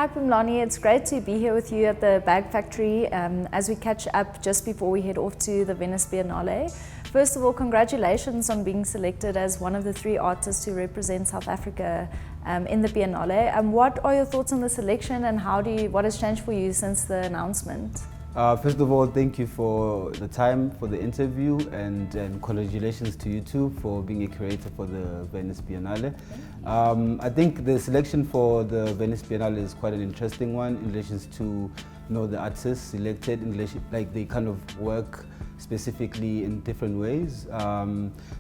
Hi Phumulani, it's great to be here with you at the Bag Factory as we catch up just before we head off to the Venice Biennale. First of all, congratulations on being selected as one of the 3 artists to represent South Africa in the Biennale. What are your thoughts on the selection and what has changed for you since the announcement? First of all, thank you for the time for the interview and congratulations to you too for being a curator for the Venice Biennale. I think the selection for the Venice Biennale is quite an interesting one in relation to the artists selected, in relation, like they kind of work specifically in different ways.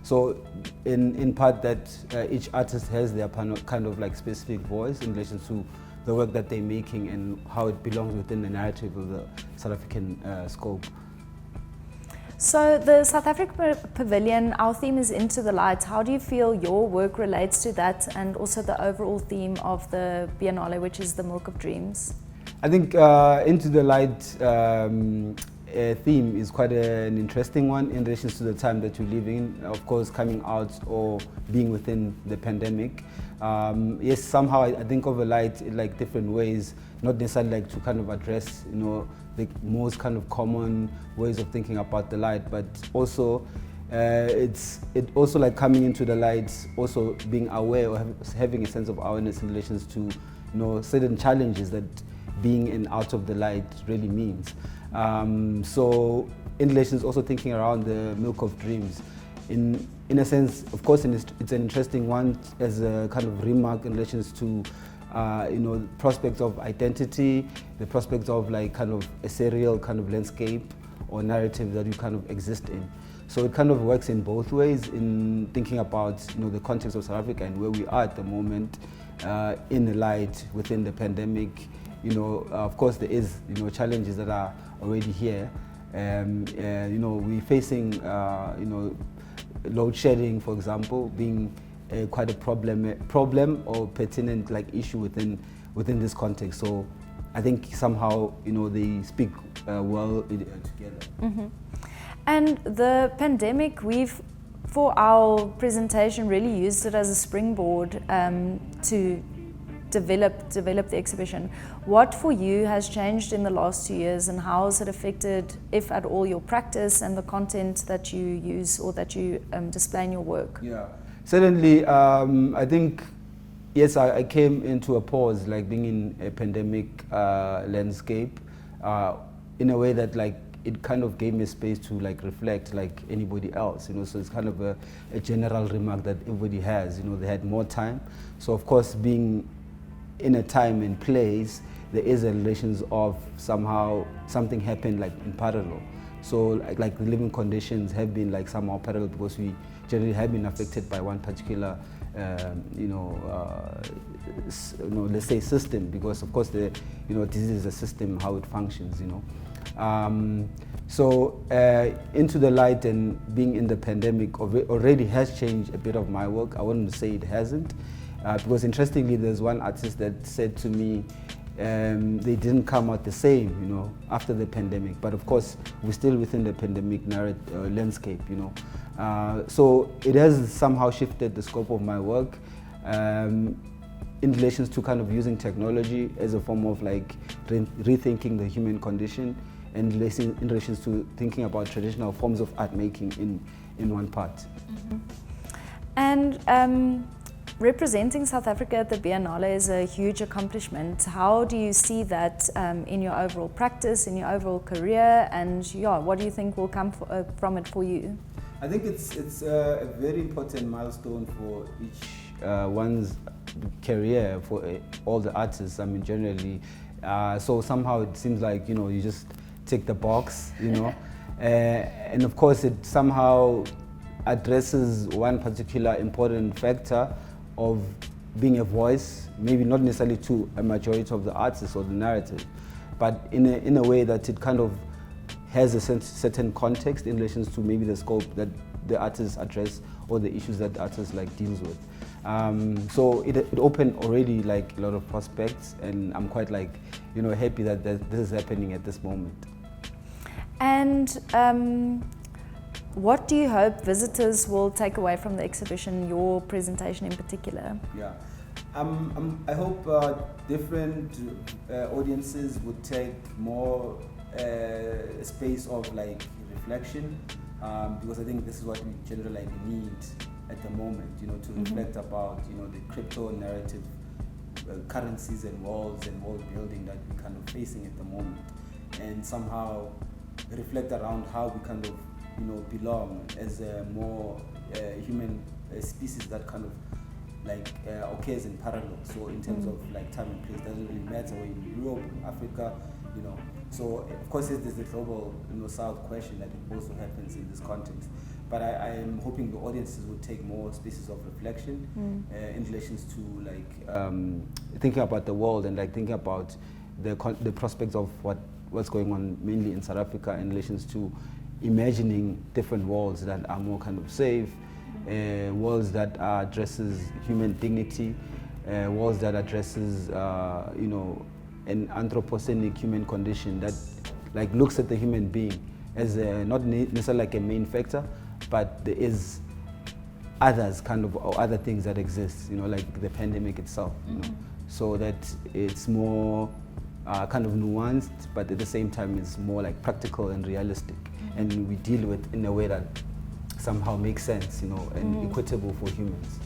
So in part that each artist has their kind of like specific voice in relation to the work that they're making and how it belongs within the narrative of the South African scope. So the South African Pavilion, our theme is Into the Light. How do you feel your work relates to that and also the overall theme of the Biennale, which is the Milk of Dreams? I think Into the Light theme is quite an interesting one in relation to the time that you're living in, of course coming out or being within the pandemic. Yes, somehow I think of a light in like different ways, not necessarily like to kind of address the most kind of common ways of thinking about the light, but also it also like coming into the light, also being aware or having a sense of awareness in relation to certain challenges that being in out of the light really means. So in relation also thinking around the Milk of Dreams, in a sense, of course, it's an interesting one as a kind of remark in relation to prospects of identity, the prospects of like kind of a serial kind of landscape or narrative that you kind of exist in. So it kind of works in both ways in thinking about the context of South Africa and where we are at the moment in the light within the pandemic. Of course there is challenges that are already here. We're facing load shedding, for example, being quite a problem or pertinent like issue within this context. So I think somehow they speak well together. Mm-hmm. And the pandemic, for our presentation, really used it as a springboard to develop the exhibition. What for you has changed in the last 2 years and how has it affected, if at all, your practice and the content that you use or that you display in your work? Yeah, certainly. I think, yes, I came into a pause, like being in a pandemic landscape, in a way that like it kind of gave me space to like reflect like anybody else, so it's kind of a general remark that everybody has, they had more time. So of course, being in a time and place, there is a relations of somehow something happened like in parallel. So like the living conditions have been like somehow parallel because we generally have been affected by one particular let's say system, because of course the disease is a system, how it functions. So Into the Light and being in the pandemic already has changed a bit of my work. I wouldn't say it hasn't. Because interestingly, there's one artist that said to me they didn't come out the same, after the pandemic. But of course, we're still within the pandemic landscape, So it has somehow shifted the scope of my work in relation to kind of using technology as a form of like rethinking the human condition and in relation to thinking about traditional forms of art making in one part. Mm-hmm. And representing South Africa at the Biennale is a huge accomplishment. How do you see that in your overall practice, in your overall career, and what do you think will come from it for you? I think it's a very important milestone for each one's career, for all the artists. I mean, generally. So somehow it seems like you just tick the box, and of course it somehow addresses one particular important factor of being a voice, maybe not necessarily to a majority of the artists or the narrative, but in a way that it kind of has a certain context in relation to maybe the scope that the artists address or the issues that the artist like deals with. So it opened already like a lot of prospects, and I'm quite like happy that this is happening at this moment. And what do you hope visitors will take away from the exhibition, your presentation in particular? Yeah, I hope different audiences would take more space of like reflection, because I think this is what we generally need at the moment, to reflect about, the crypto narrative, currencies and world building that we're kind of facing at the moment, and somehow reflect around how we kind of, belong as a more human species that kind of like occurs in parallel. So in terms of like time and place, doesn't really matter where in Europe, Africa, So of course there's the global South question that it also happens in this context. But I am hoping the audiences will take more spaces of reflection in relations to like thinking about the world and like thinking about the prospects of what's going on mainly in South Africa in relations to imagining different worlds that are more kind of safe, worlds that addresses human dignity, worlds that addresses an anthropocenic human condition that like looks at the human being as not necessarily like a main factor, but there is others kind of or other things that exist, like the pandemic itself, so that it's more kind of nuanced, but at the same time it's more like practical and realistic, and we deal with in a way that somehow makes sense, and equitable for humans.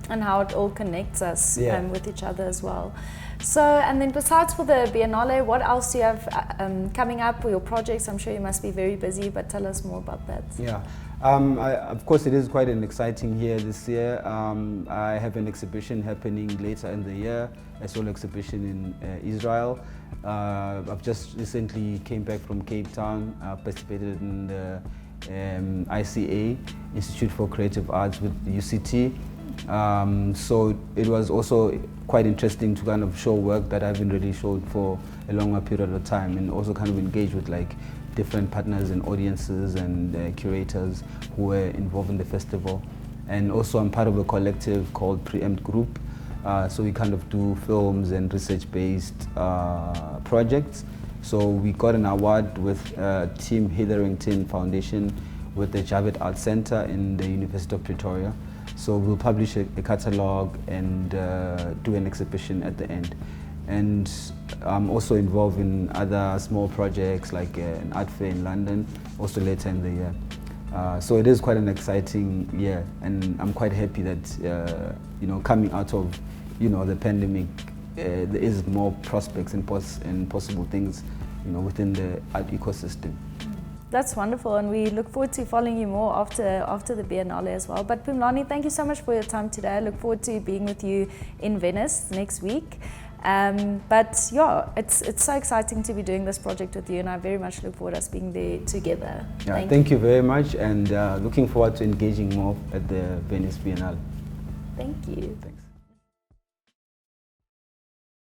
And how it all connects us with each other as well. So, and then besides for the Biennale, what else do you have coming up for your projects? I'm sure you must be very busy, but tell us more about that. Yeah, of course it is quite an exciting year this year. I have an exhibition happening later in the year, a solo exhibition in Israel. I've just recently came back from Cape Town. I participated in the ICA, Institute for Creative Arts with the UCT. So it was also quite interesting to kind of show work that I haven't really showed for a longer period of time, and also kind of engage with like different partners and audiences and curators who were involved in the festival. And also I'm part of a collective called Preempt Group. So we kind of do films and research-based projects. So we got an award with Team Hetherington Foundation with the Javed Art Center in the University of Pretoria. So we'll publish a catalogue and do an exhibition at the end. And I'm also involved in other small projects like an art fair in London, also later in the year. So it is quite an exciting year, and I'm quite happy that coming out of the pandemic, there is more prospects and possible things within the art ecosystem. That's wonderful, and we look forward to following you more after the Biennale as well. But Phumulani, thank you so much for your time today. I look forward to being with you in Venice next week. But yeah, it's so exciting to be doing this project with you, and I very much look forward to us being there together. Yeah, thank you very much, and looking forward to engaging more at the Venice Biennale. Thank you. Thanks.